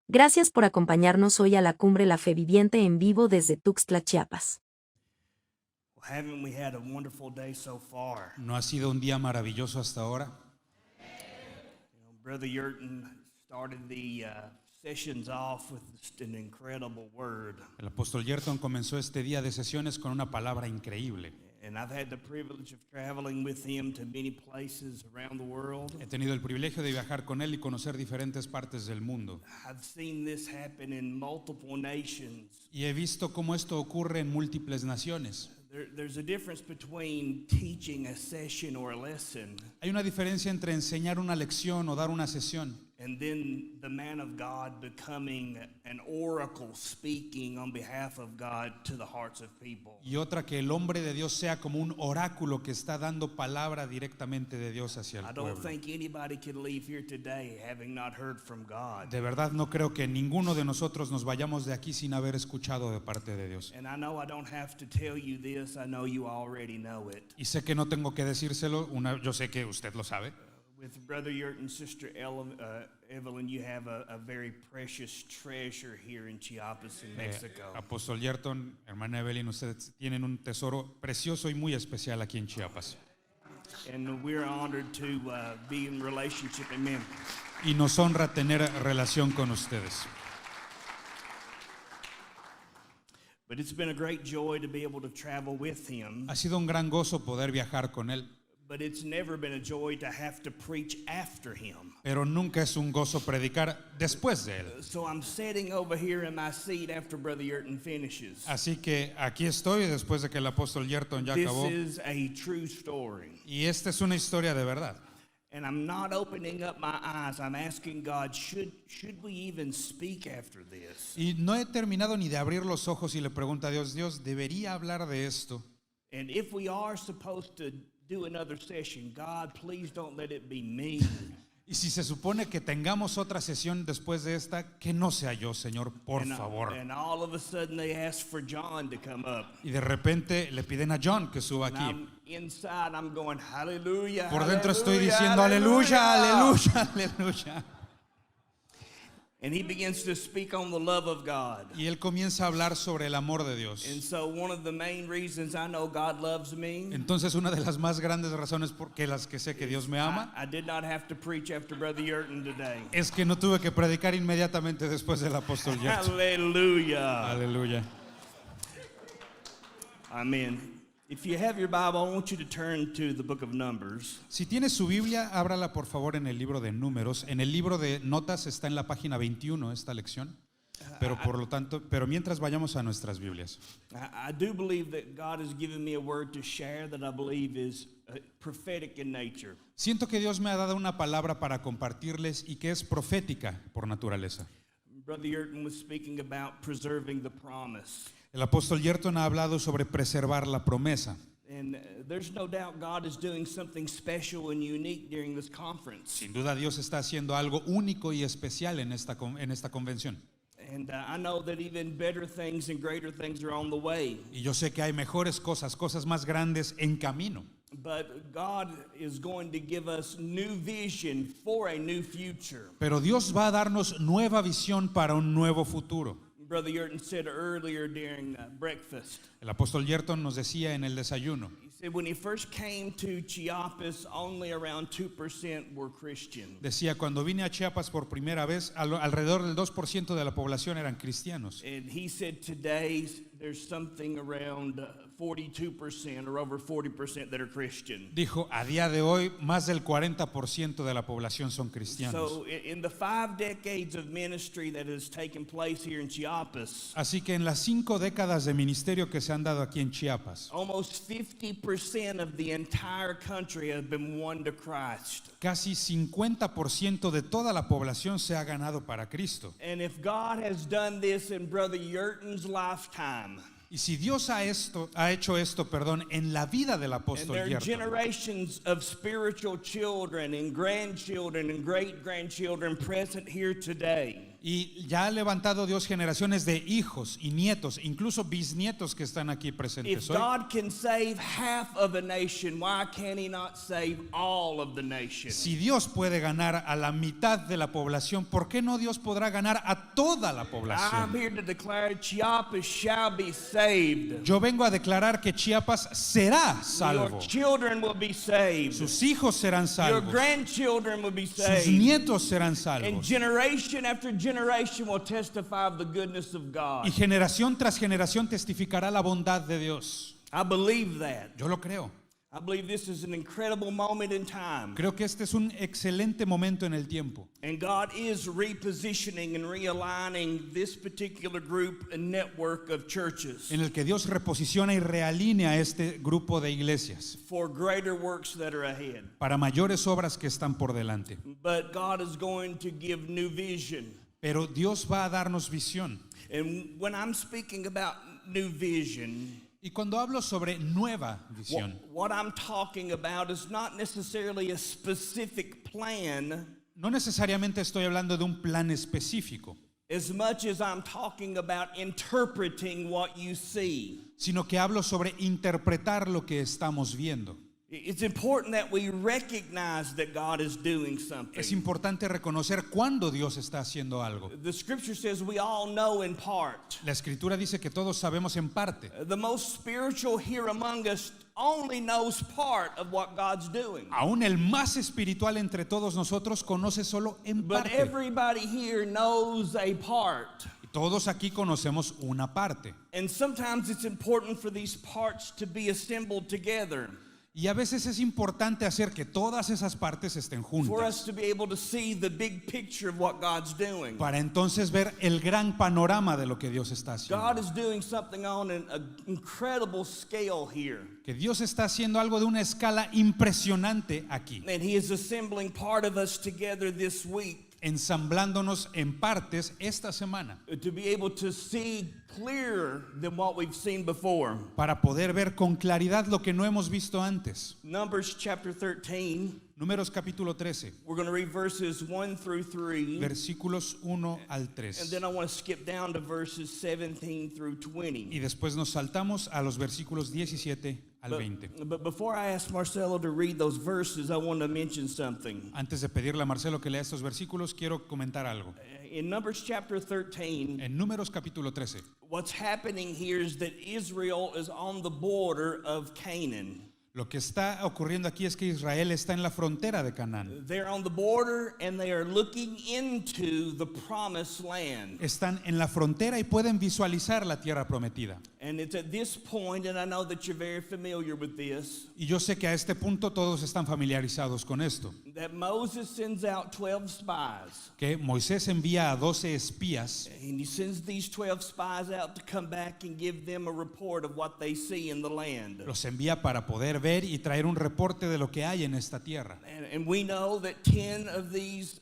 Gracias por acompañarnos hoy a la Cumbre La Fe Viviente en vivo desde Tuxtla, Chiapas. Well, haven't we had a wonderful day so far? ¿No ha sido un día maravilloso hasta ahora? Brother Yurton started the sessions off with just an incredible word. El apóstol Yerton comenzó este día de sesiones con una palabra increíble. And I've had the privilege of traveling with him to many places around the world. He tenido el privilegio de viajar con él y conocer diferentes partes del mundo. I've seen this happen in multiple nations. Y he visto cómo esto ocurre en múltiples naciones. There's a difference between teaching a session or a lesson Hay una diferencia entre enseñar una lección o dar una sesión and then the man of God becoming an oracle speaking on behalf of God to the hearts of people. y otra que el hombre de Dios sea como un oráculo que está dando palabra directamente de Dios hacia I el don't pueblo. think anybody can leave here today having not heard from God. De verdad no creo que ninguno de nosotros nos vayamos de aquí sin haber escuchado de parte de Dios. And I know I don't have to tell you this. I know you already know it. Y sé que no tengo que decírselo, yo sé que usted lo sabe. With Brother Yurt and Sister Evelyn, you have a very precious treasure here in Chiapas, in Mexico. Apóstol Yerton, hermana Evelyn, ustedes tienen un tesoro precioso y muy especial aquí en Chiapas. And we're honored to be in relationship. Amen. Y nos honra tener relación con ustedes. But it's been a great joy to be able to travel with him. Ha sido un gran gozo poder viajar con él, But it's never been a joy to have to preach after him. pero nunca es un gozo predicar después de él. So I'm sitting over here in my seat after Brother Yurton finishes. Así que aquí estoy después de que el apóstol Yerton ya This acabó. is a true story. Y esta es una historia de verdad. And I'm not opening up my eyes. I'm asking God, should we even speak after this? Y no he terminado ni de abrir los ojos y le pregunto a Dios, Dios, ¿debería hablar de esto? And if we are supposed to do another session, God, please don't let it be me. Y si se supone que tengamos otra sesión después de esta, que no sea yo, Señor, por And, favor. and all of a sudden they ask for John to come up. Y de repente le piden a John que suba And aquí. I'm inside, I'm going, hallelujah. Por dentro estoy hallelujah, diciendo aleluya, hallelujah. aleluya, aleluya. And he begins to speak on the love of God. Y él comienza a hablar sobre el amor de Dios. And so one of the main reasons I know God loves me, Entonces una de las más grandes razones por las que sé que Dios me ama I did not have to preach after Brother Yurton today. es que no tuve que predicar inmediatamente después del apóstol Yerton. Hallelujah. Aleluya. Amen. If you have your Bible, I want you to turn to the book of Numbers. Si tienes su Biblia, ábrala por favor en el libro de Números. En el libro de notas está en la página 21 esta lección. Pero mientras vayamos a nuestras Biblias. I do believe that God has given me a word to share that I believe is prophetic in nature. Siento que Dios me ha dado una palabra para compartirles y que es profética por naturaleza. Brother Yurton was speaking about preserving the promise. El apóstol Yerton ha hablado sobre preservar la promesa. And there's no doubt God is doing something special and unique during this conference. Sin duda Dios está haciendo algo único y especial en esta convención. And I know that even better things and greater things are on the way. Y yo sé que hay mejores cosas más grandes en camino. But God is going to give us new vision for a new future. Pero Dios va a darnos nueva visión para un nuevo futuro. Brother Yurton said earlier during breakfast, El apóstol Yerton nos decía en el desayuno, he said when he first came to Chiapas, only around 2% were Christian. decía, cuando vine a Chiapas por primera vez, alrededor del 2% de la población eran cristianos. And he said today there's something around 42% or over 40% that are Christian. Dijo, a día de hoy, más del 40% de la población son cristianos. So in the 5 decades of ministry that has taken place here in Chiapas, Así que en las 5 décadas de ministerio que se han dado aquí en Chiapas, almost 50% of the entire country have been won to Christ. casi 50% de toda la población se ha ganado para Cristo. And if God has done this in Brother Yurton's lifetime, Y si Dios ha hecho esto, en la vida del and apóstol there are Yerton, generations of spiritual children and grandchildren and great-grandchildren present here today, Y ya ha levantado Dios generaciones de hijos y nietos, incluso bisnietos que están aquí If presentes hoy. God can save half of a nation, why can He not save all of the nation? Si Dios puede ganar a la mitad de la población, ¿por qué no Dios podrá ganar a toda la I'm población? here to declare Chiapas shall be saved. Yo vengo a declarar que Chiapas será Your salvo. children will be saved. Sus hijos serán Your salvos. grandchildren will be Sus saved. nietos serán And salvos. generation after generation will testify of the goodness of God. Y generación tras generación testificará la bondad de Dios. I believe that. Yo lo creo. I believe this is an incredible moment in time. Creo que este es un excelente momento en el tiempo. And God is repositioning and realigning this particular group and network of churches En el que Dios reposiciona y realinea este grupo de iglesias for greater works that are ahead. para mayores obras que están por delante. But God is going to give new vision. Pero Dios va a darnos visión. And when I'm speaking about new vision, Y cuando hablo sobre nueva visión, what I'm talking about is not necessarily a specific plan no necesariamente estoy hablando de un plan específico, as much as I'm talking about interpreting what you see. sino que hablo sobre interpretar lo que estamos viendo. It's important that we recognize that God is doing something. Es importante reconocer cuándo Dios está haciendo algo. The scripture says we all know in part. La escritura dice que todos sabemos en parte. The most spiritual here among us only knows part of what God's doing. Aún el más espiritual entre todos nosotros conoce solo en But parte. everybody here knows a part. Todos aquí conocemos una parte. And sometimes it's important for these parts to be assembled together. Y a veces es importante hacer que todas esas partes estén For us juntas to be able to see the big picture of what God's doing. para entonces ver el gran panorama de lo que Dios está God haciendo. is doing something on an incredible scale here. Que Dios está haciendo algo de una escala impresionante aquí, And He is assembling part of us together this week ensamblándonos en partes esta semana to be able to see clearer than what we've seen before. para poder ver con claridad lo que no hemos visto antes. Numbers chapter 13, Números capítulo 13, we're going to read verses 1 through 3. versículos 1 al And 3. then I want to skip down to verses 17 through 20. Y después nos saltamos a los versículos 17 al 20. But before I ask Marcelo to read those verses, I want to mention something. Antes de pedirle a Marcelo que lea estos versículos, quiero comentar algo. In Numbers chapter 13, En Números capítulo 13, what's happening here is that Israel is on the border of Canaan. lo que está ocurriendo aquí es que Israel está en la frontera de Canaán. They're on the border and they are looking into the promised land. Están en la frontera y pueden visualizar la tierra prometida. And it's at this point, and I know that you're very familiar with this, Y yo sé que a este punto todos están familiarizados con esto, that Moses sends out 12 spies. que Moisés envía a 12 espías And he sends these 12 spies out to come back and give them a report of what they see in the land. los envía para poder ver y traer un reporte de lo que hay en esta tierra. And we know that 10 of these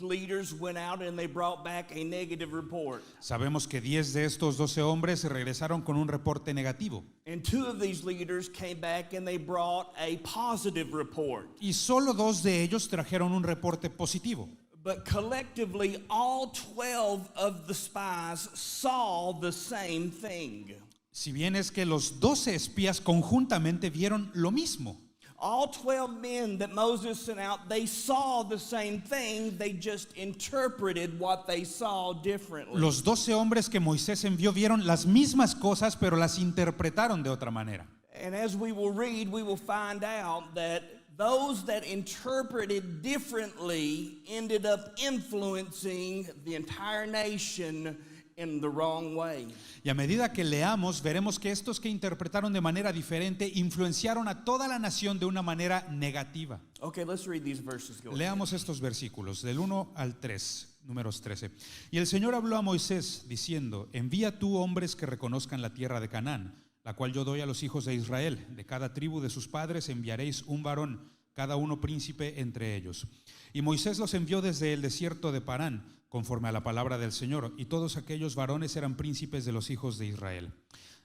leaders went out and they brought back a negative report. Sabemos que 10 de estos 12 hombres regresaron con un reporte negativo And 2 of these leaders came back and they brought a positive report. y solo 2 de ellos trajeron un reporte positivo. But collectively, all 12 of the spies saw the same thing. Si bien es que los 12 espías conjuntamente vieron lo mismo. All 12 men that Moses sent out, they saw the same thing. They just interpreted what they saw differently. Los 12 hombres que Moisés envió vieron las mismas cosas, pero las interpretaron de otra manera. And as we will read, we will find out that those that interpreted differently ended up influencing the entire nation in the wrong way. Y a medida que leamos, veremos que estos que interpretaron de manera diferente influenciaron a toda la nación de una manera negativa. Okay, let's read these verses. Go ahead. Leamos estos versículos, del 1 al 3, números 13. Y el Señor habló a Moisés, diciendo: envía tú hombres que reconozcan la tierra de Canaán, la cual yo doy a los hijos de Israel. De cada tribu de sus padres enviaréis un varón, cada uno príncipe entre ellos. Y Moisés los envió desde el desierto de Parán, conforme a la palabra del Señor, y todos aquellos varones eran príncipes de los hijos de Israel.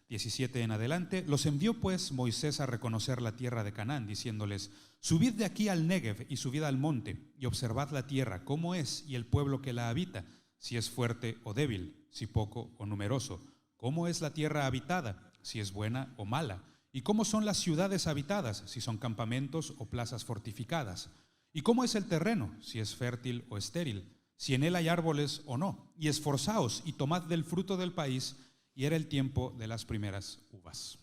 17 en adelante, los envió pues Moisés a reconocer la tierra de Canaán, diciéndoles: subid de aquí al Negev y subid al monte, y observad la tierra, cómo es, y el pueblo que la habita, si es fuerte o débil, si poco o numeroso. ¿Cómo es la tierra habitada? Si es buena o mala. ¿Y cómo son las ciudades habitadas? Si son campamentos o plazas fortificadas. ¿Y cómo es el terreno? Si es fértil o estéril. Si en él hay árboles o no. Y esforzaos y tomad del fruto del país. Y era el tiempo de las primeras uvas.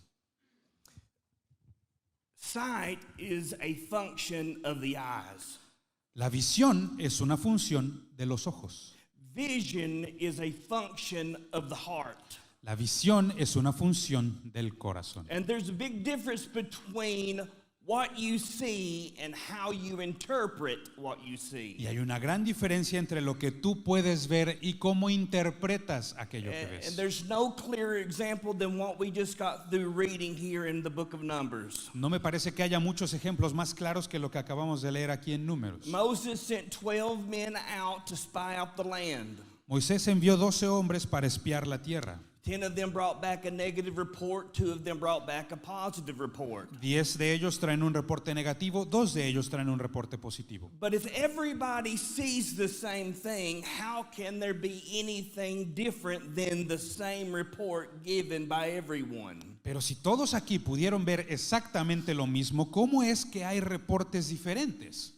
Sight is a function of the eyes. La visión es una función de los ojos. Vision is a function of the heart. La visión es una función del corazón. And there's a big difference between what you see and how you interpret what you see. Y hay una gran diferencia entre lo que tú puedes ver y cómo interpretas aquello que And ves. there's no clearer example than what we just got through reading here in the book of Numbers. No me parece que haya muchos ejemplos más claros que lo que acabamos de leer aquí en Números. Moses sent 12 men out to spy out the land. Moisés envió 12 hombres para espiar la tierra. 10 of them brought back a negative report, 2 of them brought back a positive report. 10 de ellos traen un reporte negativo, 2 de ellos traen un reporte positivo. But if everybody sees the same thing, how can there be anything different than the same report given by everyone? Pero si todos aquí pudieron ver exactamente lo mismo, ¿cómo es que hay reportes diferentes?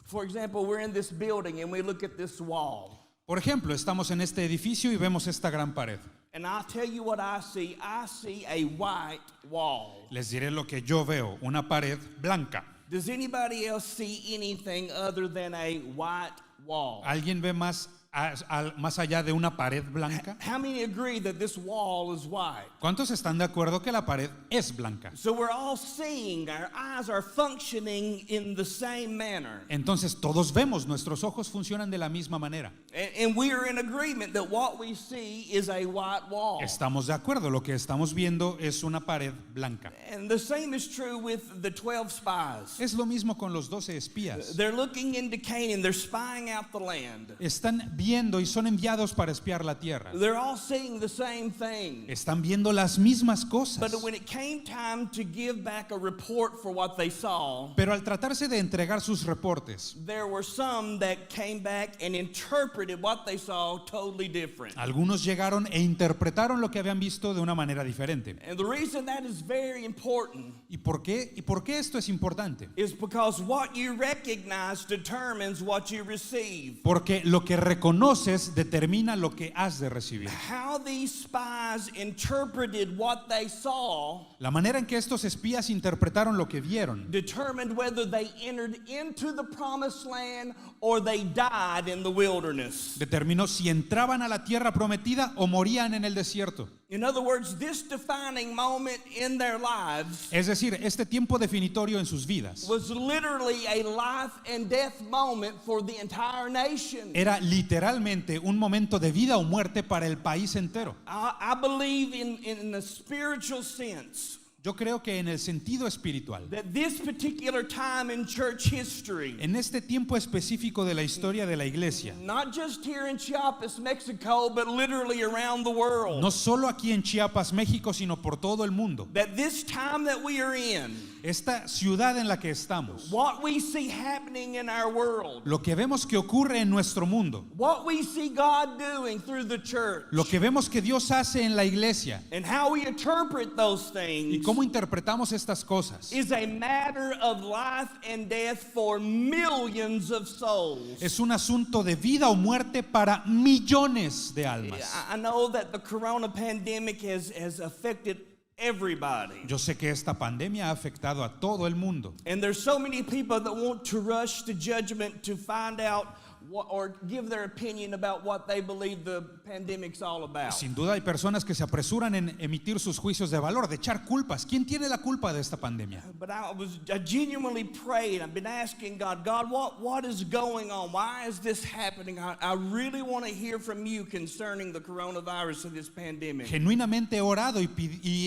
For example, we're in this building and we look at this wall. Por ejemplo, estamos en este edificio y vemos esta gran pared. And I'll tell you what I see. I see a white wall. Les diré lo que yo veo, una pared blanca. Does anybody else see anything other than a white wall? ¿Alguien ve más allá de una pared blanca? How many agree that this wall is white? ¿Cuántos están de acuerdo que la pared es blanca? So we're all seeing, our eyes are functioning in the same manner. Entonces todos vemos, nuestros ojos funcionan de la misma manera. And we are in agreement that what we see is a white wall. Estamos de acuerdo, lo que estamos viendo es una pared blanca. And the same is true with the 12 spies. Es lo mismo con los 12 espías. They're looking into Canaan, they're spying out the land. Están viendo y son enviados para espiar la tierra. They're all seeing the same thing. Están viendo las mismas cosas. But when it came time to give back a report for what they saw, Pero al tratarse de entregar sus reportes, there were some that came back and interpreted what they saw totally different. algunos llegaron e interpretaron lo que habían visto de una manera diferente. And the reason that is very important ¿Y por qué? ¿Y por qué esto es importante? is because what you recognize determines what you receive. Porque lo que reconoces determina lo que has de recibir. How these spies interpreted what they saw La manera en que estos espías interpretaron lo que vieron determined whether they entered into the promised land or they died in the wilderness. determinó si entraban a la tierra prometida o morían en el desierto. In other words, this defining moment in their lives Es decir, este tiempo definitorio en sus vidas was literally a life and death moment for the entire nation. era literalmente un momento de vida o muerte para el país entero. I believe in the spiritual sense Yo creo que en el sentido espiritual, that this particular time in church history, en este tiempo específico de la historia de la iglesia, not just here in Chiapas, Mexico, but literally around the world, no solo aquí en Chiapas, México, sino por todo el mundo, that this time that we are in, esta ciudad en la que estamos, what we see happening in our world, lo que vemos que ocurre en nuestro mundo, what we see God doing through the church, lo que vemos que Dios hace en la iglesia and how we interpret those y things cómo interpretamos estas cosas, is a matter of life and death for millions of souls. es un asunto de vida o muerte para millones de almas. I know that the corona pandemic has affected everybody. Yo sé que esta pandemia ha afectado a todo el mundo. And there's so many people that want to rush to judgment to find out or give their opinion about what they believe the pandemic's all about. Sin duda hay personas que se apresuran en emitir sus juicios de valor, de echar culpas. ¿Quién tiene la culpa de esta pandemia? But I genuinely prayed. I've been asking God, what is going on? Why is this happening? I really want to hear from you concerning the coronavirus and this pandemic. Genuinamente he orado y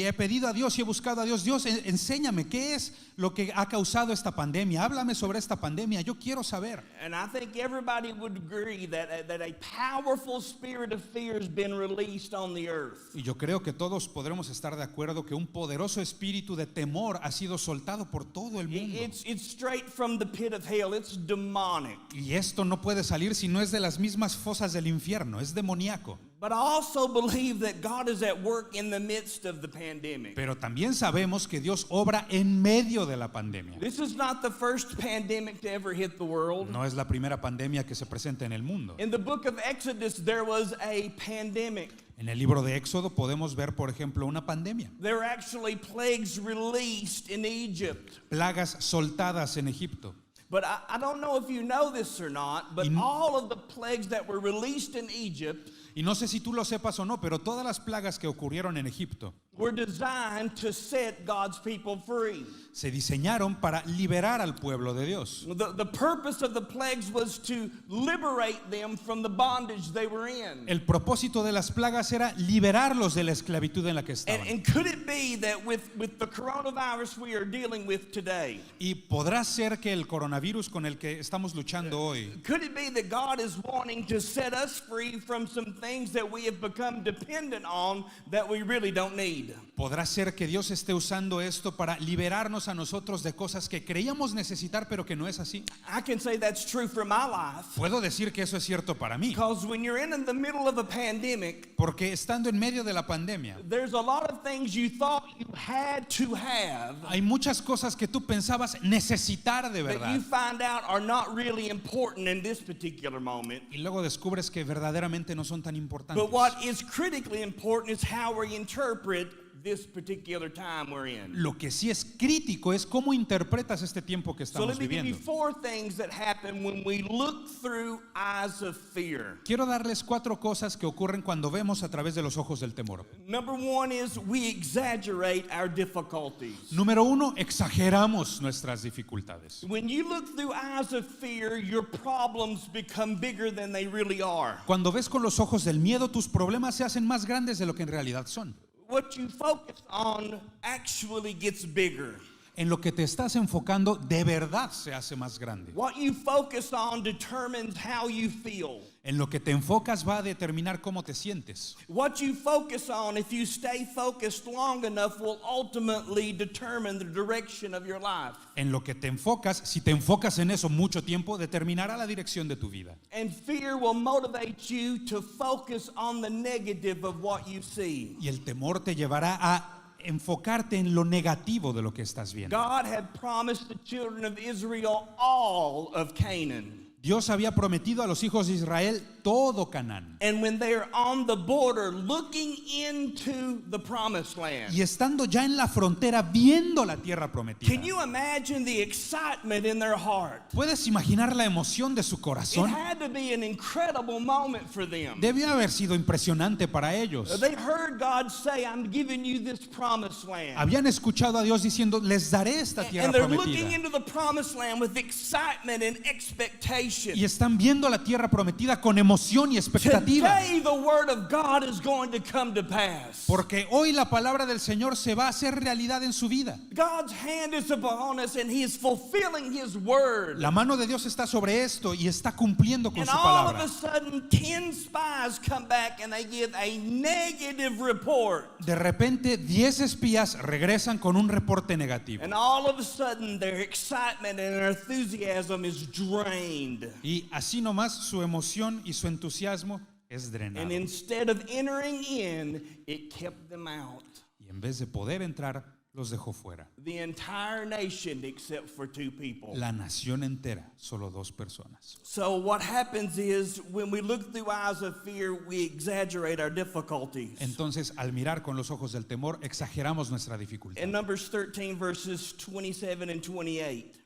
he pedido a Dios y he buscado a Dios. Dios, enséñame qué es lo que ha causado esta pandemia. Háblame sobre esta pandemia. Yo quiero saber. And I think everybody everybody would agree that a powerful spirit of fear has been released on the earth. Y yo creo que todos podremos estar de acuerdo que un poderoso espíritu de temor ha sido soltado por todo el mundo. It's straight from the pit of hell. It's demonic. Y esto no puede salir si no es de las mismas fosas del infierno, es demoníaco. But I also believe that God is at work in the midst of the pandemic. Pero también sabemos que Dios obra en medio de la pandemia. This is not the first pandemic to ever hit the world. No es la primera pandemia que se presenta en el mundo. In the book of Exodus, there was a pandemic. En el libro de Éxodo podemos ver, por ejemplo, una pandemia. There were actually plagues released in Egypt. Plagas soltadas en Egipto. But I don't know if you know this or not, but all of the plagues that were released in Egypt Y no sé si tú lo sepas o no, pero todas las plagas que ocurrieron en Egipto were designed to set God's people free. se diseñaron para liberar al pueblo de Dios. The purpose of the plagues was to liberate them from the bondage they were in. El propósito de las plagas era liberarlos de la esclavitud en la que estaban. And could it be that with the coronavirus we are dealing with today, Y podrá ser que el coronavirus con el que estamos luchando hoy, could it be that God is wanting to set us free from some things that we have become dependent on that we really don't need? podrá ser que Dios esté usando esto para liberarnos a nosotros de cosas que creíamos necesitar, pero que no es así. I can say that's true for my life. Puedo decir que eso es cierto para mí, Because when you're in the middle of a pandemic, porque estando en medio de la pandemia, there's a lot of things you thought you had to have hay muchas cosas que tú pensabas necesitar de that verdad. you find out are not really important in this particular moment. Y luego descubres que verdaderamente no son tan importantes. But what is critically important is how we interpret this particular time we're in. Lo que sí es crítico es cómo interpretas este tiempo que So estamos let me give you viviendo. 4 things that happen when we look through eyes of fear. Quiero darles 4 cosas que ocurren cuando vemos a través de los ojos del temor. Number 1 is we exaggerate our difficulties. Número 1, exageramos nuestras dificultades. When you look through eyes of fear, your problems become bigger than they really are. Cuando ves con los ojos del miedo, tus problemas se hacen más grandes de lo que en realidad son. What you focus on actually gets bigger. En lo que te estás enfocando de verdad se hace más grande. What you focus on determines how you feel. En lo que te enfocas va a determinar cómo te sientes. What you focus on, if you stay focused long enough, will ultimately determine the direction of your life. En lo que te enfocas, si te enfocas en eso mucho tiempo, determinará la dirección de tu vida. And fear will motivate you to focus on the negative of what you see. Y el temor te llevará a enfocarte en lo negativo de lo que estás viendo. God had promised the children of Israel all of Canaan. Dios había prometido a los hijos de Israel todo Canaán. And when they are on the border looking into the promised land, Y estando ya en la frontera viendo la tierra prometida, can you imagine the excitement in their heart? ¿puedes imaginar la emoción de su It corazón? had to be an incredible moment for them. Debió haber sido impresionante para ellos. They heard God say, I'm giving you this promised land. Habían escuchado a Dios diciendo, les daré esta tierra And they're looking prometida. into the promised land with excitement and expectation. Y están viendo la tierra prometida con emoción y expectativa. Today the word of God is going to come to pass. Porque hoy la palabra del Señor se va a hacer realidad en su vida. God's hand is upon us and He is fulfilling His word. La mano de Dios está sobre esto y está cumpliendo con And su all of palabra. a sudden 10 spies come back and they give a negative report. De repente 10 espías regresan con un reporte negativo. And all of a sudden their excitement and their enthusiasm is drained. Y así nomás su emoción y su entusiasmo es drenado. And instead of entering in, it kept them out. Y en vez de poder entrar, los dejó fuera. The entire nation except for 2 people. La nación entera, solo 2 personas. So what happens is when we look through eyes of fear, we exaggerate our difficulties. Entonces, al mirar con los ojos del temor, exageramos nuestra dificultad. In Numbers 13 verses 27 and 28.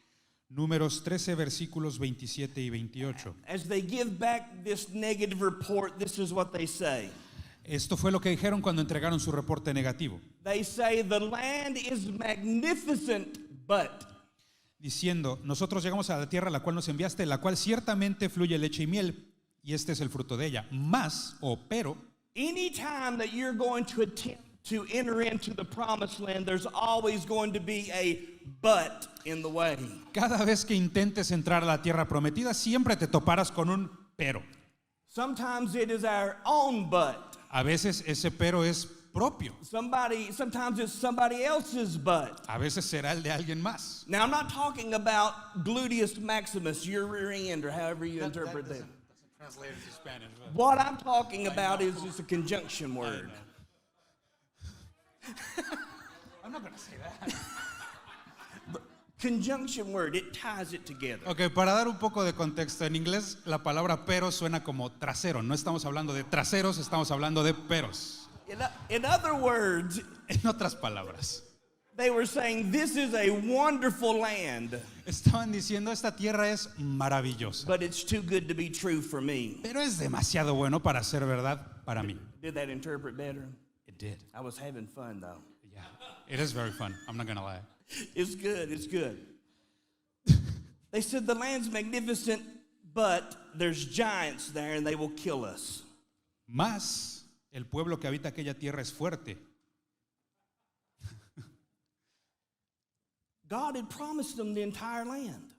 Números 13, versículos 27 y 28. As they give back this negative report, this is what they say. Esto fue lo que dijeron cuando entregaron su reporte negativo, They say, the land is magnificent, but. diciendo, nosotros llegamos a la tierra a la cual nos enviaste, la cual ciertamente fluye leche y miel, y este es el fruto de ella. Mas, o pero, Anytime that you're going to attempt to enter into the promised land, there's always going to be a but in the way. Cada vez que intentes entrar a la tierra prometida, siempre te toparás con un pero. Sometimes it is our own but. A veces ese pero es propio. Sometimes it's somebody else's but. A veces será el de alguien más. Now, I'm not talking about gluteus maximus, your rear end, or however you interpret that. Translated to Spanish. What I'm talking about is a conjunction word. I'm not going to say that. Conjunction word, it ties it together. Ok, para dar un poco de contexto, en inglés la palabra pero suena como trasero. No estamos hablando de traseros, estamos hablando de peros. In other words, En otras palabras, they were saying this is a wonderful land, estaban diciendo esta tierra es maravillosa, but it's too good to be true for me. pero es demasiado bueno para ser verdad para mí. Did that interpret better? It did. I was having fun though. Yeah, it is very fun. I'm not going to lie. It's good, it's good. They said the land's magnificent, but there's giants there and they will kill us. Más, el pueblo que habita aquella tierra es fuerte. God had promised them the entire land.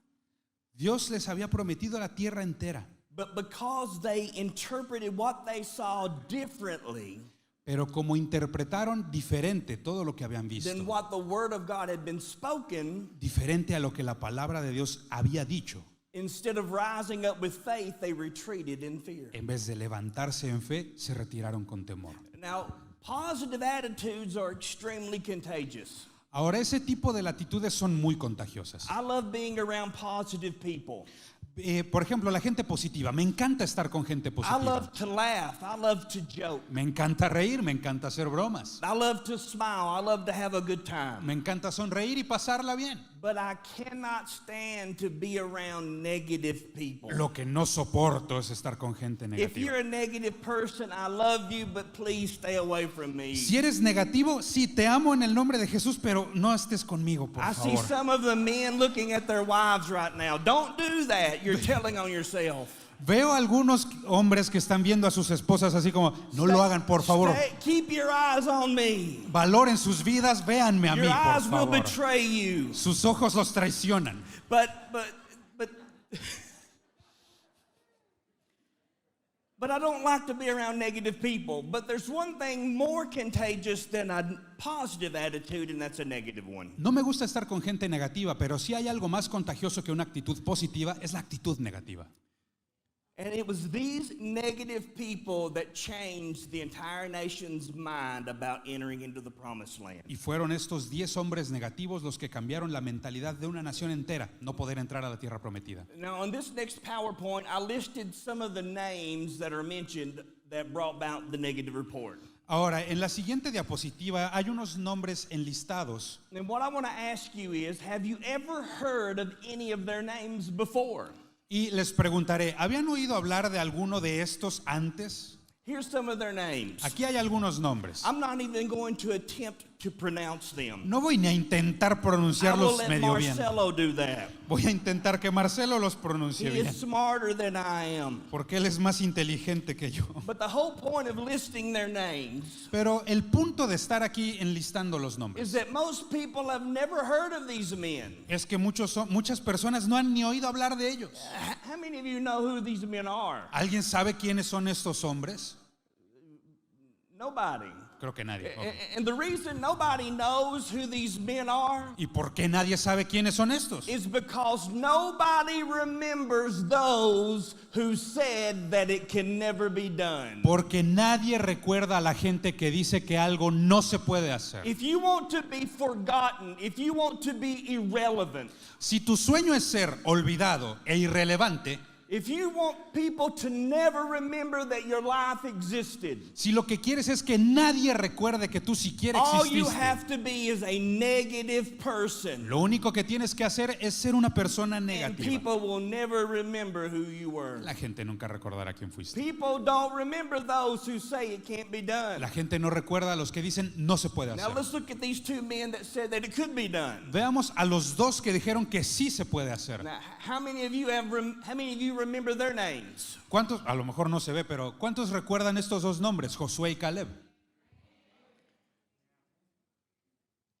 Dios les había prometido la tierra entera, But because they interpreted what they saw differently pero como interpretaron diferente todo lo que habían visto, than what the word of God had been spoken, diferente a lo que la palabra de Dios había dicho, instead of rising up with faith, they retreated in fear. en vez de levantarse en fe, se retiraron con temor. Now, positive attitudes are extremely contagious. Ahora, ese tipo de latitudes son muy contagiosas. I love being around positive people. Por ejemplo, la gente positiva. Me encanta estar con gente I positiva. love to laugh. I love to joke. Me encanta reír, me encanta hacer bromas. I love to smile. I love to have a good time. Me encanta sonreír y pasarla bien. But I cannot stand to be around negative people. Lo que no soporto es estar con gente If you're negativa. a negative person, I love you, but please stay away from me. Si eres negativo, sí, te amo en el nombre de Jesús, pero no estés conmigo, por I see favor. some of the men looking at their wives right now. Don't do that. You're telling on yourself. Veo algunos hombres que están viendo a sus esposas así como, no lo hagan, por favor. Keep your eyes on me. Valoren sus vidas, véanme a mí, Your por eyes will favor. betray you. Sus ojos los traicionan. But I don't like to be around negative people. But there's one thing more contagious than a positive attitude, and that's a negative one. No me gusta estar con gente negativa, pero si hay algo más contagioso que una actitud positiva, es la actitud negativa. And it was these negative people that changed the entire nation's mind about entering into the promised land. Y fueron estos 10 hombres negativos los que cambiaron la mentalidad de una nación entera, no poder entrar a la tierra prometida. Now, on this next PowerPoint, I listed some of the names that are mentioned that brought about the negative report. Ahora, en la siguiente diapositiva hay unos nombres enlistados. And what I want to ask you is, have you ever heard of any of their names before? Y les preguntaré, ¿habían oído hablar de alguno de estos antes? Here's some of their names. Aquí hay algunos nombres. I'm not even going to attempt to pronounce them. No voy ni a intentar I will pronunciarlos let medio bien. Marcelo do that. Voy a intentar que Marcelo los He pronuncie bien, is smarter than I am. porque él es más inteligente que yo. But the whole point of listing their names Pero el punto de estar aquí enlistando los is nombres that most people have never heard of these men. es que muchas personas no han ni oído hablar de ellos. How many of you know who these men are? ¿Alguien sabe quiénes son estos hombres? Nobody. Creo que nadie. Ok. And the reason nobody knows who these men are ¿Y por qué nadie sabe quiénes son estos? is because nobody remembers those who said that it can never be done. Porque nadie recuerda a la gente que dice que algo no se puede hacer. If you want to be forgotten, if you want to be irrelevant, Si tu sueño es ser olvidado e irrelevante, if you want people to never remember that your life existed, si lo que quieres es que nadie recuerde que tú siquiera all you exististe, have to be is a negative person. lo único que tienes que hacer es ser una persona And negativa. people will never remember who you were. La gente nunca recordará quién fuiste. People don't remember those who say it can't be done. La gente no recuerda a los que dicen no se puede Now hacer. let's look at these two men that said that it could be done. Veamos a los dos que dijeron que sí se puede hacer. Now, how many of you remember their names? ¿Cuántos? A lo mejor no se ve, pero ¿cuántos recuerdan estos dos nombres, Josué y Caleb?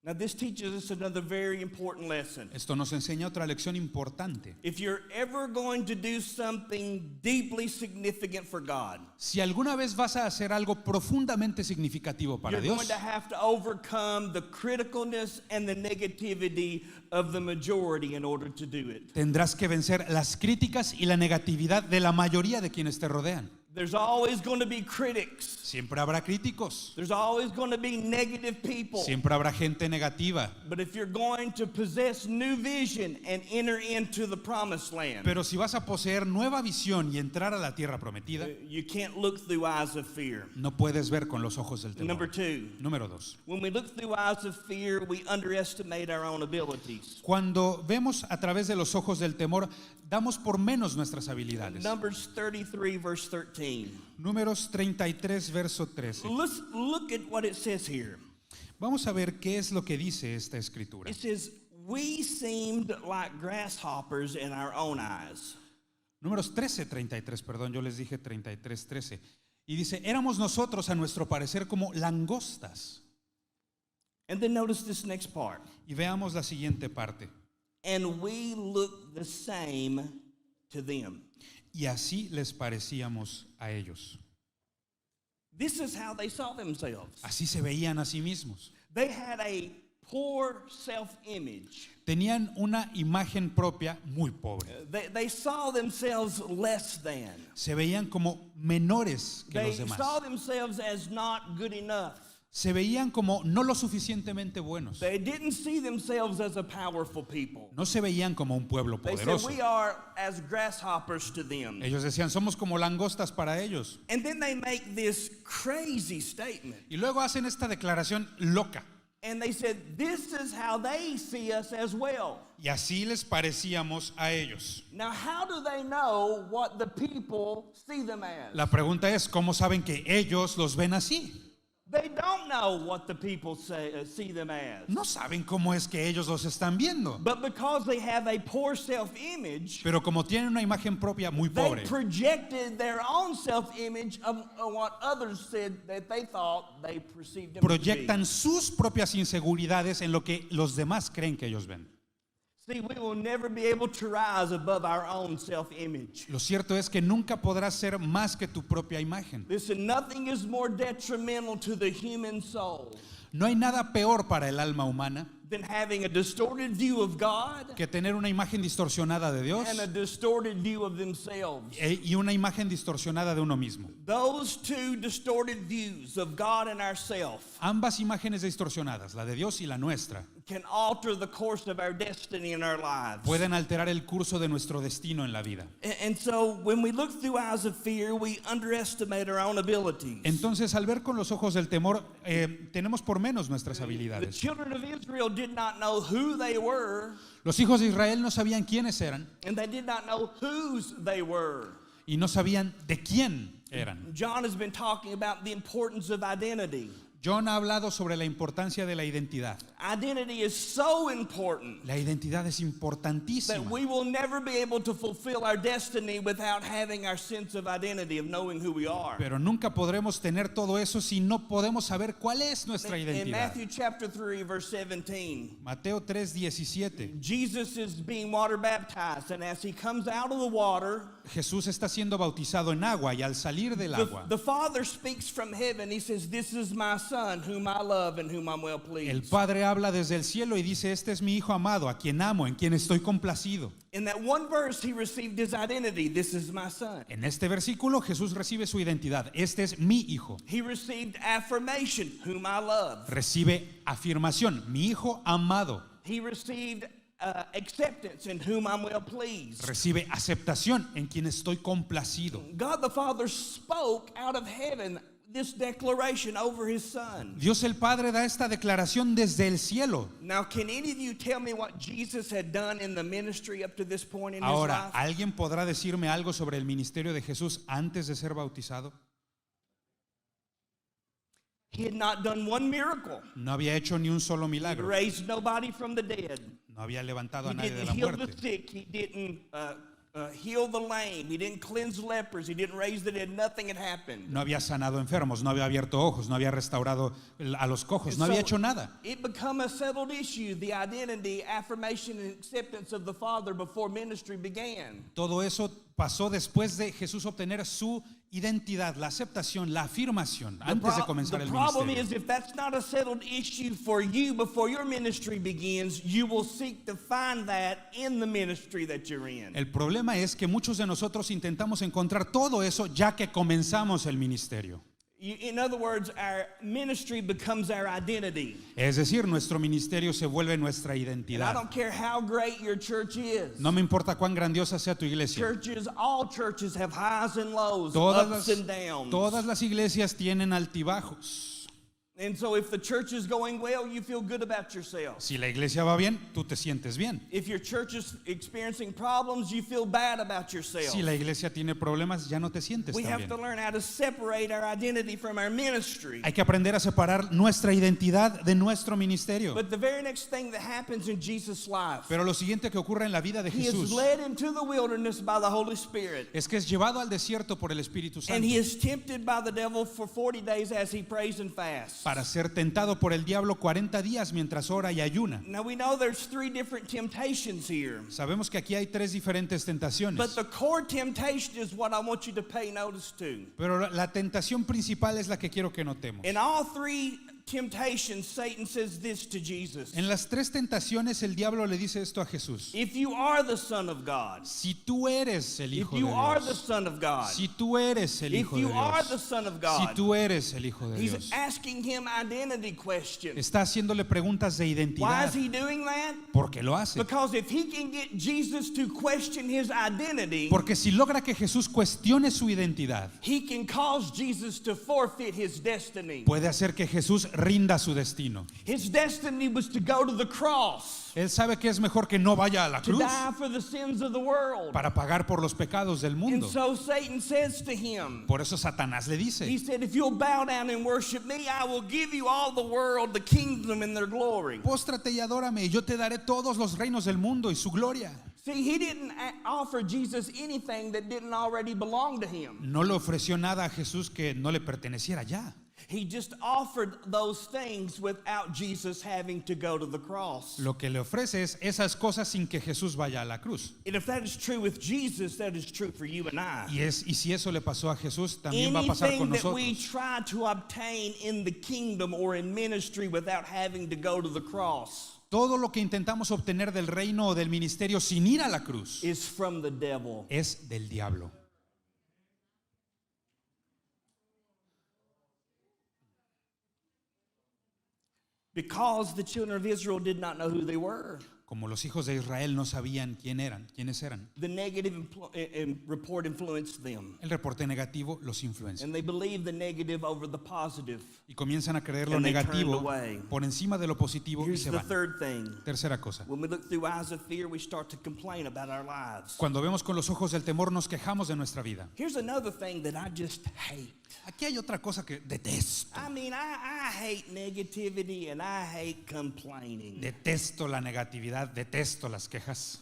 Now, this teaches us another very important lesson. Esto nos enseña otra lección importante. If you're ever going to do something deeply significant for God, Si alguna vez vas a hacer algo profundamente significativo para you're going Dios, to have to overcome the criticalness and the negativity of the majority in order to do it. tendrás que vencer las críticas y la negatividad de la mayoría de quienes te rodean. There's always going to be critics. Siempre habrá críticos, There's always going to be negative people. siempre habrá gente negativa. But if you're going to possess new vision and enter into the promised land, Pero si vas a poseer nueva visión y entrar a la tierra prometida, you can't look through eyes of fear. no puedes ver con los ojos del Number temor. two, Número 2. when we look through eyes of fear, we underestimate our own abilities. Cuando vemos a través de los ojos del temor, damos por menos nuestras habilidades. Numbers 33, verse 13. Números 33, verso 13. Let's look at what it says here. Vamos a ver qué es lo que dice esta escritura. It says, we seemed like grasshoppers in our own eyes. Números 13, 33, perdón, yo les dije 33, 13. Y dice, éramos nosotros a nuestro parecer como langostas. And then notice this next part. Y veamos la siguiente parte. And we looked the same to them. Y así les parecíamos a ellos. This is how they saw themselves. Así se veían a sí mismos. They had a poor self-image. Tenían una imagen propia muy pobre. They saw themselves less than. Se veían como menores que They los demás. saw themselves as not good enough. Se veían como no lo suficientemente buenos. They didn't see themselves as a powerful people. No se veían como un pueblo They said, poderoso. we are as grasshoppers to them. Ellos decían, somos como langostas para ellos. And then they make this crazy statement. Y luego hacen esta declaración loca. And they said, this is how they see us as well. Y así les parecíamos a ellos. Now, how do they know what the people see them as? La pregunta es, ¿cómo saben que ellos los ven así? They don't know what the people see them as. No saben cómo es que ellos los están viendo. But because they have a poor self-image, Pero como tienen una imagen propia muy they pobre, projected their own self-image of what others said that they thought they perceived them to proyectan sus propias inseguridades en lo que los demás creen que ellos ven. be. See, we will never be able to rise above our own self-image. Lo cierto es que nunca podrás ser más que tu propia imagen. Listen, nothing is more detrimental to the human soul No hay nada peor para el alma humana than having a distorted view of God que tener una imagen distorsionada de Dios and a distorted view of themselves. y una imagen distorsionada de uno mismo. Those two distorted views of God and ourself Ambas imágenes distorsionadas, la de Dios y la nuestra, can alter the course of our destiny in our lives. pueden alterar el curso de nuestro destino en la vida. And so when we look through eyes of fear, we underestimate our own abilities. Entonces, al ver con los ojos del temor, tenemos por menos nuestras The habilidades. children of Israel did not know who they were, Los hijos de Israel no sabían quiénes eran and they did not know whose they were. y no sabían de quién eran. John has been talking about the importance of identity. John ha hablado sobre la importancia de la identidad. Identity is so important La identidad es that importantísima. we will never be able to fulfill our destiny without having our sense of identity, of knowing who we are. Pero nunca podremos tener todo eso si no podemos saber cuál es nuestra In identidad. Matthew chapter 3, verse 17, Mateo 3:17. Jesus is being water baptized, and as he comes out of the water, Jesús está siendo bautizado en agua y al salir del agua, the Father speaks from heaven. He says, "This is my Son, whom I love and whom I'm well el pleased." Padre habla desde el cielo y dice, este es mi Hijo amado, a quien amo, en quien estoy complacido. In that one verse, he received his identity. This is my Son. En este versículo Jesús recibe su identidad. Este es mi Hijo. He received affirmation, whom I love. Recibe afirmación, mi Hijo amado. He received acceptance, in whom I'm well pleased. Recibe aceptación, en quien estoy complacido. God the Father spoke out of heaven this declaration over his Son. Dios el Padre da esta declaración desde el cielo. Now, can any of you tell me what Jesus had done in the ministry up to this point in Ahora, his life? ¿alguien podrá decirme algo sobre el ministerio de Jesús antes de ser bautizado? He had not done one miracle. No había hecho ni un solo He milagro. raised nobody from the dead. No había levantado a He nadie de didn't la heal the muerte. sick. He didn't heal the lame. He didn't cleanse lepers. He didn't raise the dead. Nothing had happened. No había sanado enfermos, no había abierto ojos, no había restaurado a los cojos, no había hecho nada. It became a settled issue, the identity, affirmation, and acceptance of the Father before ministry began. Todo eso pasó después de Jesús obtener su identidad, la aceptación, la afirmación antes de comenzar el problem ministerio. is, if that's not a settled issue for you before your ministry begins, you will seek to find that in the ministry that you're in. El problema es que muchos de nosotros intentamos encontrar todo eso ya que comenzamos el ministerio. In other words, our ministry becomes our identity. Es decir, nuestro ministerio se vuelve nuestra And I identidad. don't care how great your church is. No me importa cuán grandiosa sea tu iglesia. All churches have highs and lows, Todas ups and downs. las iglesias tienen altibajos. And so if the church is going well, you feel good about yourself. Si la iglesia va bien, tú te sientes bien. If your church is experiencing problems, you feel bad about yourself. Si la iglesia tiene problemas, ya no te sientes We tan have to bien. learn how to separate our identity from our ministry. Hay que aprender a separar nuestra identidad de nuestro ministerio. But the very next thing that happens in Jesus' life, Pero lo siguiente que ocurre en la vida de he is Jesús led into the wilderness by the Holy Spirit. es que es llevado al desierto por el Espíritu And Santo he is tempted by the devil for 40 days as he prays and fasts. para ser tentado por el diablo 40 días mientras ora y ayuna. Now we know there's 3 different temptations here. Sabemos que aquí hay 3 diferentes But tentaciones, the core temptation is what I want you to pay notice to. pero la tentación principal es la que quiero que notemos. In all 3 temptations, Satan says this to Jesus. En las 3 tentaciones el diablo le dice esto a Jesús: If you are the Son of God, si tú eres el if Hijo de you are the Dios, Son of God, si tú eres el if Hijo de you are the Dios, Son of si God, tú eres el Hijo de he's Dios, asking him identity questions. está haciéndole preguntas de Why identidad. is he doing that? ¿Por qué lo hace? Because if he can get Jesus to question his identity, Porque si logra que Jesús cuestione su identidad, he can cause Jesus to forfeit his destiny. puede hacer que Jesús rinda su destino. His destiny was to go to the cross, Él sabe que es mejor que no vaya a la to cruz die for the sins of the world. para pagar por los pecados del And mundo. so Satan says to him, Por eso Satanás le he dice: said, if you'll bow down and worship me, I will give you all the world, the kingdom, and their glory. póstrate y adórame, y yo te daré todos los reinos del mundo y su gloria. See, he didn't offer Jesus anything that didn't already belong to him. No le ofreció nada a Jesús que no le perteneciera ya. He just offered those things without Jesus having to go to the cross. Lo que le ofrece es esas cosas sin que Jesús vaya a la cruz. And if that is true with Jesus, that is true for you and I. Y si eso le pasó a Jesús, también va a pasar con Anything that we nosotros. try to obtain in the kingdom or in ministry without having to go to the cross Todo lo que intentamos obtener del reino o del ministerio sin ir a la cruz is from the devil. es del diablo. Because the children of Israel did not know who they were. Como los hijos de Israel no sabían quiénes eran. The negative report influenced them. El reporte negativo los influencia. And they believed the negative over the positive. Y comienzan a creer lo And they negativo turned away. por encima de lo positivo y Here's se the van. third thing. Tercera cosa. When we look through eyes of fear, we start to complain about our lives. Cuando vemos con los ojos del temor nos quejamos de nuestra vida. Here's another thing that I just hate. Aquí hay otra cosa que detesto. I mean, I hate negativity and I hate complaining. Detesto la negatividad, detesto las quejas.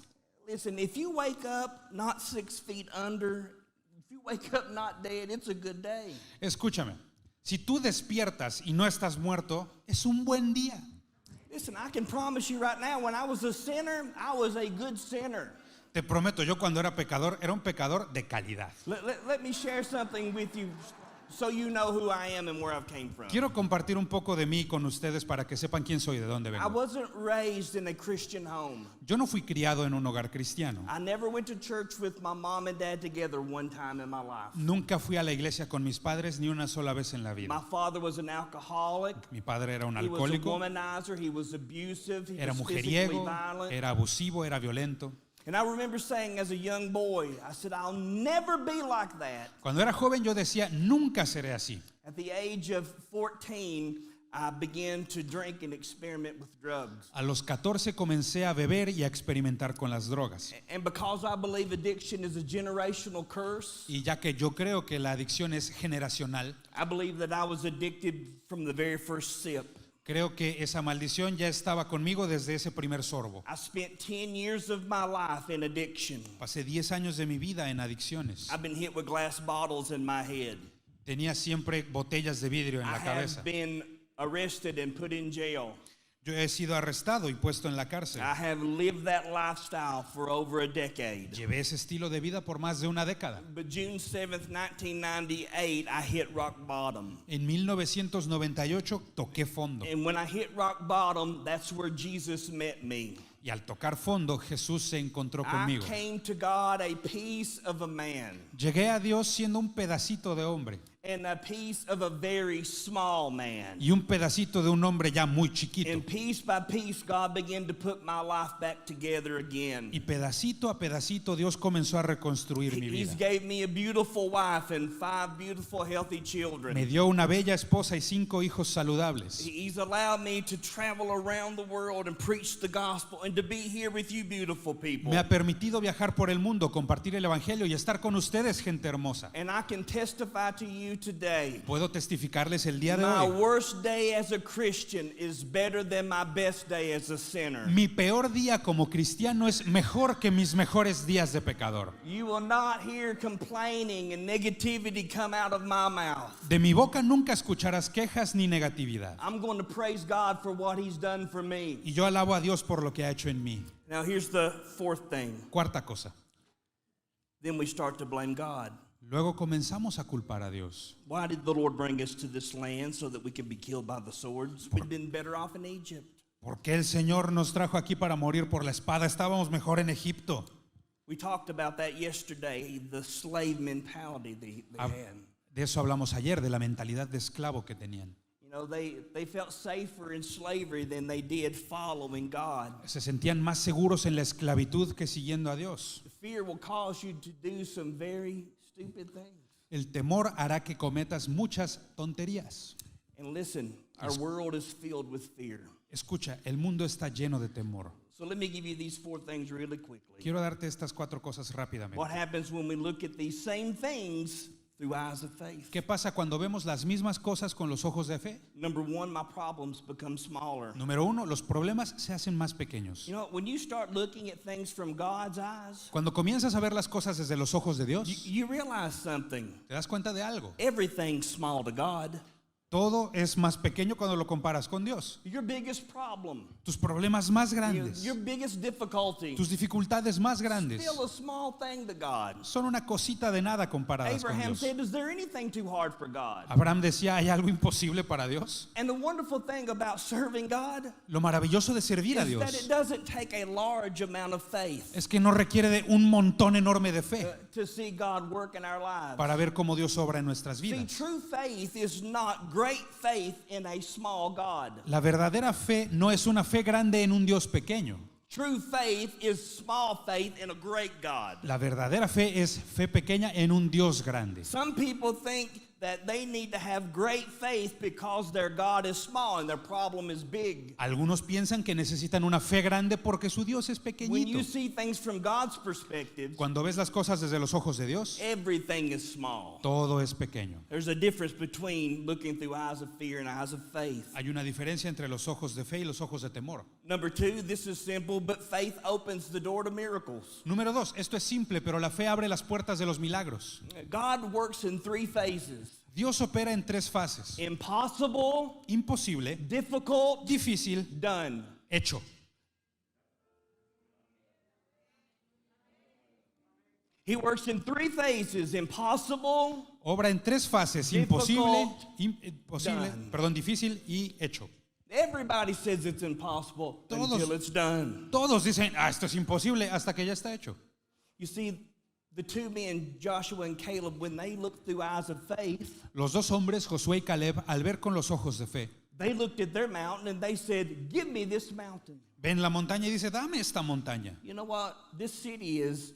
Listen, if you wake up not 6 feet under, if you wake up not dead, it's a good day. Escúchame, si tú despiertas y no estás muerto, es un buen día. Listen, I can promise you right now, when I was a sinner, I was a good sinner. Te prometo, yo cuando era un pecador de calidad. Let me share something with you so you know who I am and where I've came from. Quiero compartir un poco de mí con ustedes para que sepan quién soy y de dónde I vengo. wasn't raised in a Christian home. Yo no fui criado en un hogar cristiano. I never went to church with my mom and dad together one time in my life. Nunca fui a la iglesia con mis padres ni una sola vez en la My vida. father was an alcoholic. Mi padre era un He was a alcohólico, womanizer. He was abusive. He era was physically mujeriego, violent. era abusivo, era violento. And I remember saying as a young boy, I said, I'll never be like that. Cuando era joven yo decía, nunca seré así. At the age of 14, I began to drink and experiment with drugs. A los 14 comencé a beber y a experimentar con las drogas. And because I believe addiction is a generational curse, Y ya que yo creo que la adicción es generacional, I believe that I was addicted from the very first sip. Creo que esa maldición ya estaba conmigo desde ese primer sorbo. I spent 10 years of my life in addiction. Pasé 10 años de mi vida en adicciones. I've been hit with glass bottles in my head. Tenía siempre botellas de vidrio en I la cabeza. have been arrested and put in jail. Yo he sido arrestado y puesto en la cárcel. I have lived that lifestyle for over a decade. Llevé ese estilo de vida por más de una década. But June 7th, 1998, I hit rock bottom. En 1998 toqué fondo. And when I hit rock bottom, that's where Jesus met me. Y al tocar fondo, Jesús se encontró I conmigo. came to God a piece of a man Llegué a Dios siendo un pedacito de hombre and a piece of a very small man. y un pedacito de un hombre ya muy chiquito. And piece by piece, God began to put my life back together again. Y pedacito a pedacito Dios comenzó a reconstruir mi He's vida. gave me a beautiful wife and 5 beautiful, healthy children. Me dio una bella esposa y 5 hijos saludables. He's allowed me to travel around the world and preach the gospel and to be here with you beautiful people. Me ha permitido viajar por el mundo, compartir el evangelio y estar con ustedes, gente hermosa. And I can testify to you today. Puedo testificarles el día de My hoy. worst day as a Christian is better than my best day as a sinner. Mi peor día como cristiano es mejor que mis mejores días de pecador. You will not hear complaining and negativity come out of my mouth. De mi boca nunca escucharás quejas ni negatividad. I'm going to praise God for what He's done for me. Y yo alabo a Dios por lo que ha hecho en mí. Now here's the fourth thing. Cuarta cosa. Then we start to blame God. Luego comenzamos a culpar a Dios. Why did the Lord bring us to this land so that we could be killed by the swords? We'd been better off in Egypt. ¿Por qué el Señor nos trajo aquí para morir por la espada? Estábamos mejor en Egipto. We talked about that yesterday, the slave mentality they Ah, had. De eso hablamos ayer, de la mentalidad de esclavo que tenían. You know, they felt safer in slavery than they did following God. Se sentían más seguros en la esclavitud que siguiendo a Dios. Fear will cause you to do some very stupid things. El temor hará que cometas muchas tonterías. And listen, our world is filled with fear. Escucha, el mundo está lleno de temor. So let me give you these 4 things really quickly. Quiero darte estas 4 cosas rápidamente. What happens when we look at these same things through eyes of faith? ¿Qué pasa cuando vemos las mismas cosas con los ojos de fe? Number 1, my problems become smaller. Número 1, los problemas se hacen más pequeños. You know, when you start looking at things from God's eyes, Cuando comienzas a ver las cosas desde los ojos de Dios, you realize something. te das cuenta de algo. Everything's small to God. Todo es más pequeño cuando lo comparas con Dios. Your biggest problem, Tus problemas más grandes, your biggest difficulty, tus dificultades más grandes, still a small thing to God. son una cosita de nada comparadas con Abraham Dios. said, is there anything too hard for God? Abraham decía, ¿hay algo imposible para Dios? And the wonderful thing about serving God Lo maravilloso de servir a is that it Dios doesn't take a large amount of faith es que no requiere de un montón enorme de fe to see God work in our lives. para ver cómo Dios obra en nuestras See, vidas. true faith is not great faith in a small God. La verdadera fe no es una fe grande en un Dios pequeño. True faith is small faith in a great God. La verdadera fe es fe pequeña en un Dios grande. Some people think that they need to have great faith because their God is small and their problem is big. Algunos piensan que necesitan una fe grande porque su Dios es When pequeñito. you see things from God's perspective, Cuando ves las cosas desde los ojos de Dios, everything is small. todo es pequeño. There's a difference between looking through eyes of fear and eyes of faith. Hay una diferencia entre los ojos de fe y los ojos de temor. Number 2, this is simple, but faith opens the door to miracles. Número 2, esto es simple, pero la fe abre las puertas de los milagros. God works in 3 phases. Dios opera en 3 fases. Impossible, Imposible, difficult, difícil, done. hecho. He works in 3 phases: impossible, Obra en 3 fases, imposible, difícil y hecho. everybody says it's impossible Todos. until it's done. Todos dicen, esto es imposible hasta que ya está hecho. You see, the 2 men, Joshua and Caleb, when they looked through eyes of faith, Los 2 hombres, Josué y Caleb, al ver con los ojos de fe, they looked at their mountain and they said, give me this mountain. ven la montaña y dice, dame esta montaña. You know what? This city is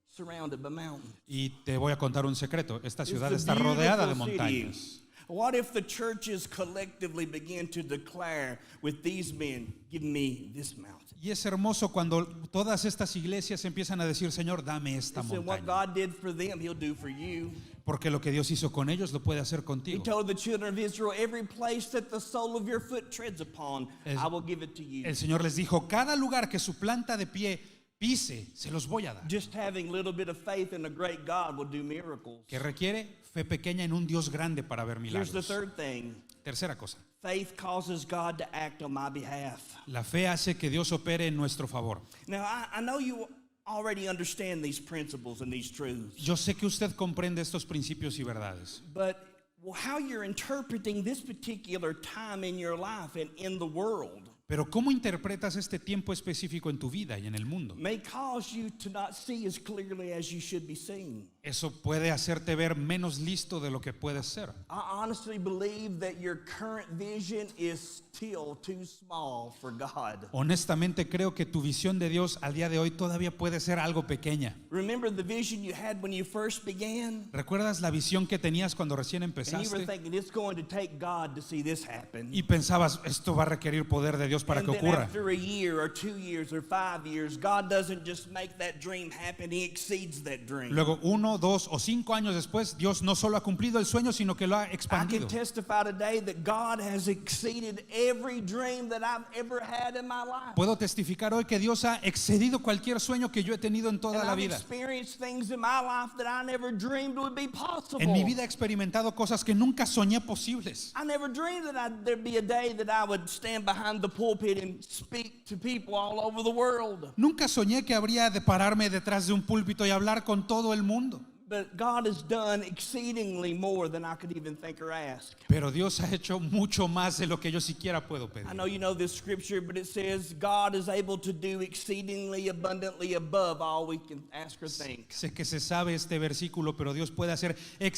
surrounded by mountains. Y te voy a contar un secreto, esta It's ciudad a está rodeada de beautiful city. montañas. What if the churches collectively begin to declare with these men, give me this mountain? Y es hermoso cuando todas estas iglesias empiezan a decir, Señor, dame esta Listen, what montaña. God did for them, He'll do for you. Porque lo que Dios hizo con ellos lo puede hacer He contigo. told the children of Israel, every place that the sole of your foot treads upon, I will give it to you. El Señor les dijo, cada lugar que su planta de pie pise, se los voy a dar. Just having a little bit of faith in a great God will do miracles. Que requiere fe pequeña en un Dios grande para ver Here's the milagros. third thing. Tercera cosa, Faith causes God to act on my behalf. la fe hace que Dios opere en nuestro favor. Now, I know you already understand these principles and these truths, Yo sé que usted comprende estos principios y verdades, but how you're interpreting this particular time in your life and in the world pero ¿cómo interpretas este tiempo específico en tu vida y en el mundo? may cause you to not see as clearly as you should be seeing. Eso puede hacerte ver menos listo de lo que puedes ser. I honestly believe that your current vision is still too small for God. Honestamente creo que tu visión de Dios al día de hoy todavía puede ser algo pequeña. Remember the vision you had when you first began? ¿Recuerdas la visión que tenías cuando recién And you were empezaste? thinking it's going to take God to see this happen. Y pensabas, esto va a requerir poder de Dios para And que then ocurra. after a year or 2 years or 5 years, God doesn't just make that dream happen, He exceeds that dream. Luego 1, 2 o 5 años después, Dios no solo ha cumplido el sueño, sino que lo ha I can expandido. testify today that God has exceeded every dream that I've ever had in my life. Puedo testificar hoy que Dios ha excedido cualquier sueño que yo he tenido en toda And la I've vida. experienced things in my life that I never dreamed would be possible. En mi vida he experimentado cosas que nunca soñé posibles. I never dreamed that there'd be a day that I would stand behind the pulpit and speak to people all over the world. Nunca soñé que habría de pararme detrás de un púlpito y hablar con todo el mundo. But God has done exceedingly more than I could even think or ask. Pero Dios ha hecho mucho más de lo que yo siquiera puedo pedir. I know you know this scripture, but it says God is able to do exceedingly abundantly above all we can ask or think. Sé que se sabe este versículo, pero Dios puede hacer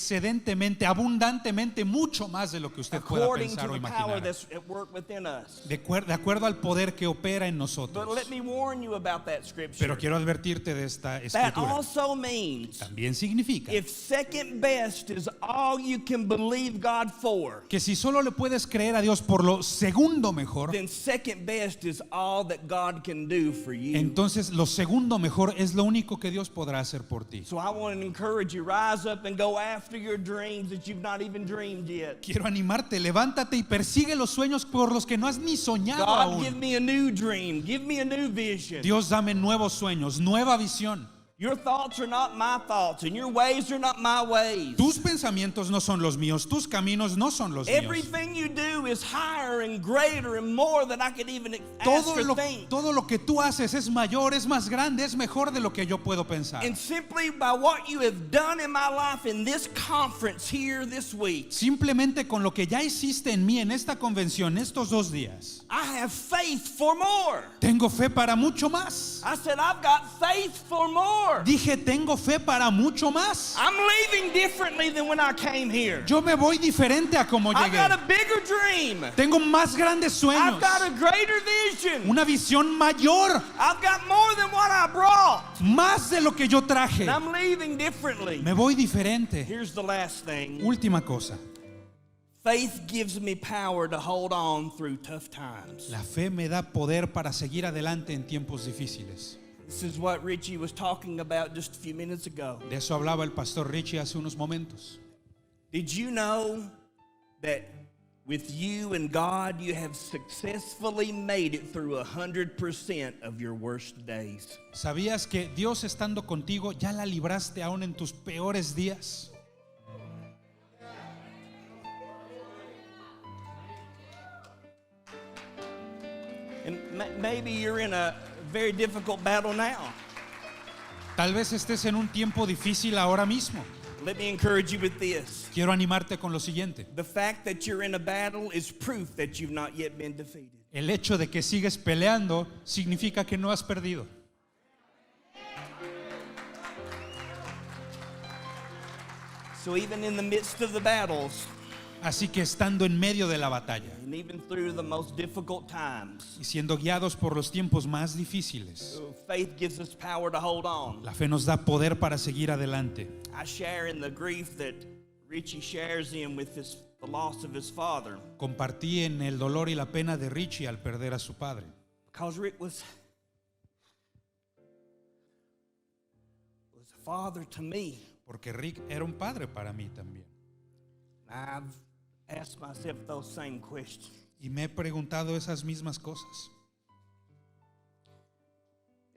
excedentemente, abundantemente, mucho más de lo que usted pueda According pensar to o the power imaginar. that's at work within us. De acuerdo al poder que opera en But nosotros. let me warn you about that scripture. Pero quiero advertirte de esta That escritura. also means También significa if second best is all you can believe God for, que si solo le puedes creer a Dios por lo segundo mejor, then second best is all that God can do for you. entonces lo segundo mejor es lo único que Dios podrá hacer por ti. So I want to encourage you, rise up and go after your dreams that you've not even dreamed yet. Quiero animarte, levántate y persigue los sueños por los que no has ni soñado God, give aún. me a new dream. Give me a new vision. Dios, dame nuevos sueños, nueva visión. Your thoughts are not my thoughts, and your ways are not my ways. Tus pensamientos no son los míos, tus caminos no son los míos. Everything you do is higher and greater and more than I could even ask or think. Todo lo que tú haces es mayor, es más grande, es mejor de lo que yo puedo pensar. And simply by what you have done in my life in this conference here this week, Simplemente con lo que ya hiciste en mí en esta convención estos 2 días, I have faith for more. tengo fe para mucho más. I said, I've got faith for more. Dije, tengo fe para mucho más. I'm leaving differently than when I came here. Yo me voy diferente a como I've llegué. got a bigger dream. Tengo más grandes sueños, I've got a greater vision. una visión mayor, I've got more than what I brought. más de lo que yo traje. And I'm leaving differently. Me voy diferente. Here's the last thing. Última cosa, Faith gives me power to hold on through tough times. la fe me da poder para seguir adelante en tiempos difíciles. This is what Richie was talking about just a few minutes ago. De eso hablaba el pastor Richie hace unos momentos. Did you know that with you and God, you have successfully made it through 100% of your worst days? ¿Sabías que Dios estando contigo ya la libraste aún en tus peores días? And maybe you're in a very difficult battle now. Tal vez estés en un tiempo difícil ahora mismo. Let me encourage you with this. Quiero animarte con lo siguiente. The fact that you're in a battle is proof that you've not yet been defeated. El hecho de que sigues peleando significa que no has perdido. So even in the midst of the battles, Así que estando en medio de la batalla and even through the most difficult times, y siendo guiados por los tiempos más difíciles, faith gives us power to hold on. la fe nos da poder para seguir adelante. I share in the grief that Richie shares in with his the loss of his father. Compartí en el dolor y la pena de Richie al perder a su padre. Because Rick was a father to me. Porque Rick era un padre para mí también. I've asked myself those same questions. Y me he preguntado esas mismas cosas.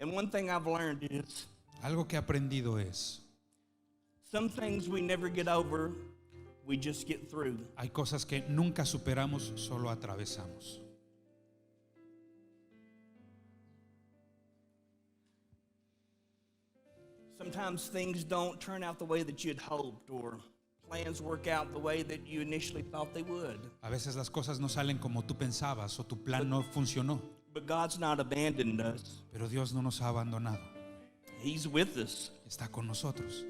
And one thing I've learned is Algo que he aprendido es, some things we never get over, we just get through. hay cosas que nunca superamos, solo atravesamos. Sometimes things don't turn out the way that you'd hoped, or plans work out the way that you initially thought they would. A veces las cosas no salen como tú pensabas o tu plan no funcionó, But God's not abandoned us. pero Dios no nos ha abandonado. He's with us. Está con nosotros.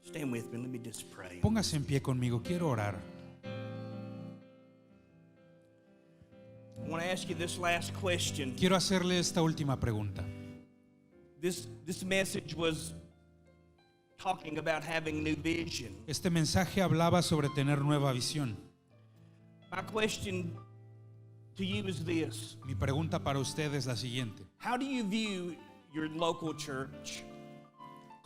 Stand with me. Let me just pray. Póngase en pie conmigo, quiero orar. I want to ask you this last question. Quiero hacerle esta última pregunta. This message was talking about having new vision. Este mensaje hablaba sobre tener nueva visión. My question to you is this. Mi pregunta para usted es la siguiente. How do you view your local church?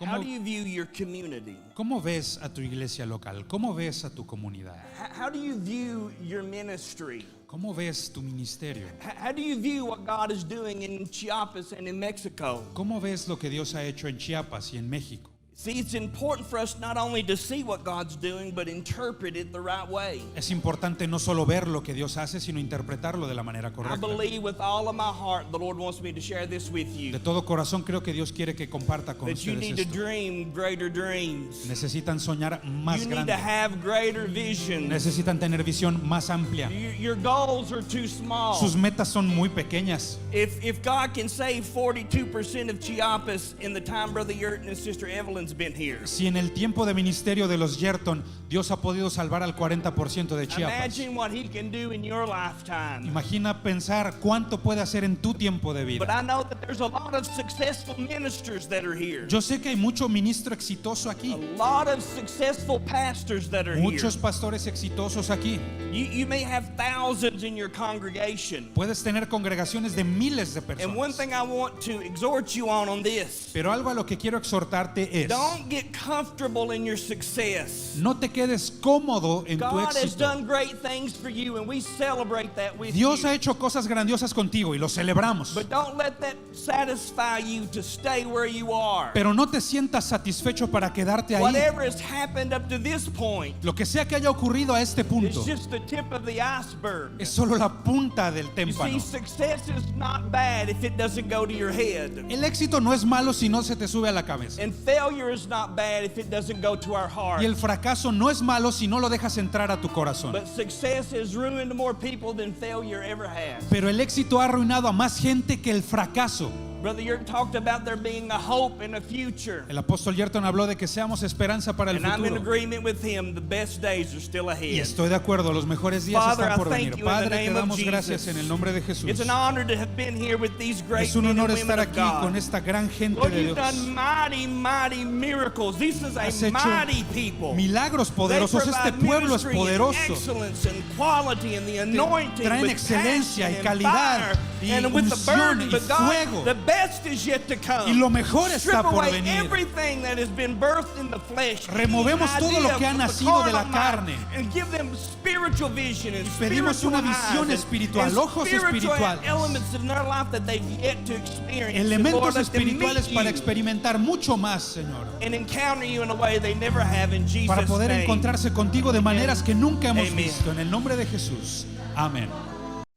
How ¿Cómo, do you view your community? cómo ves a tu iglesia local? ¿Cómo ves a tu comunidad? How do you view your ministry? ¿Cómo ves tu ministerio? How do you view what God is doing in Chiapas and in Mexico? ¿Cómo ves lo que Dios ha hecho en Chiapas y en México? See, it's important for us not only to see what God's doing, but interpret it the right way. Es importante no solo ver lo que Dios hace, sino interpretarlo de la manera I correcta. believe with all of my heart the Lord wants me to share this with De you. todo corazón creo que Dios quiere que comparta con That you ustedes need to esto. dream greater dreams. Necesitan soñar más You need to grande. have greater vision. Necesitan tener visión más amplia. Your goals are too small. Sus metas son muy pequeñas. If God can save 42% of Chiapas in the time Brother Yurton and Sister Evelyn's been here, Si en el tiempo de ministerio de los Yerton Dios ha podido salvar al 40% de Chiapas, imagine what He can do in your lifetime. imagina pensar cuánto puede hacer en tu tiempo de But vida. I know that there's a lot of successful ministers that are here. Yo sé que hay mucho ministro exitoso A aquí, lot of successful pastors that are muchos here. pastores exitosos aquí. You may have thousands in your congregation. Puedes tener congregaciones de miles de And one personas. thing I want to exhort you on this, Pero algo a lo que quiero exhortarte es, don't get comfortable in your success. no te quedes cómodo en tu God has éxito. done great things for you, and we celebrate that with Dios you. ha hecho cosas grandiosas contigo y lo celebramos. But don't let that satisfy you to stay where you are. Pero no te sientas satisfecho para quedarte ahí. Whatever has happened up to this point Lo que sea que haya ocurrido a este is punto just the tip of the iceberg. es solo la punta del You témpano. see, success is not bad if it doesn't go to your head. El éxito no es malo si no se te sube a la cabeza. And failure is not bad if it doesn't go to our heart. Y el fracaso no es malo si no lo dejas entrar a tu corazón. But success has ruined more people than failure ever has. Pero el éxito ha arruinado a más gente que el fracaso. Brother Yurt talked about there being a hope and a future. El apóstol Yerton habló de que seamos esperanza para el And I'm in futuro. agreement with him. The best days are still Y ahead. estoy de acuerdo, los mejores días Father, están por I thank venir. you in the Padre, te name of damos gracias Jesus. en el nombre de Jesús. It's an honor to have been here with these great Es un men honor and women estar of aquí con God. esta gran gente Lord, de you've Dios. done mighty, mighty miracles. This is Has a hecho mighty people. milagros They poderosos. Este provide pueblo es ministry and poderoso. excellence and quality and the anointing traen with excelencia y passion calidad and y fire and with the unción burden. y But God, fuego. the best is yet to come. Y lo mejor Strip está por away venir. everything that has been birthed in the flesh. Removemos any todo lo que idea ha of the nacido de la carnal mind, carne. and give them spiritual vision and Pedimos spiritual una visión eyes espiritual, and ojos spiritual espirituales. elements in their life that they've yet to experience. And Lord, Elementos let them espirituales meet para you experimentar mucho más, Señor. and encounter you in a way they never have in Jesus' Para poder name. encontrarse contigo de maneras que nunca hemos Amen. visto. En el nombre de Jesús. Amén.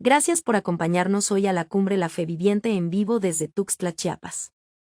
Gracias por acompañarnos hoy a la cumbre La Fe Viviente en vivo desde Tuxtla, Chiapas.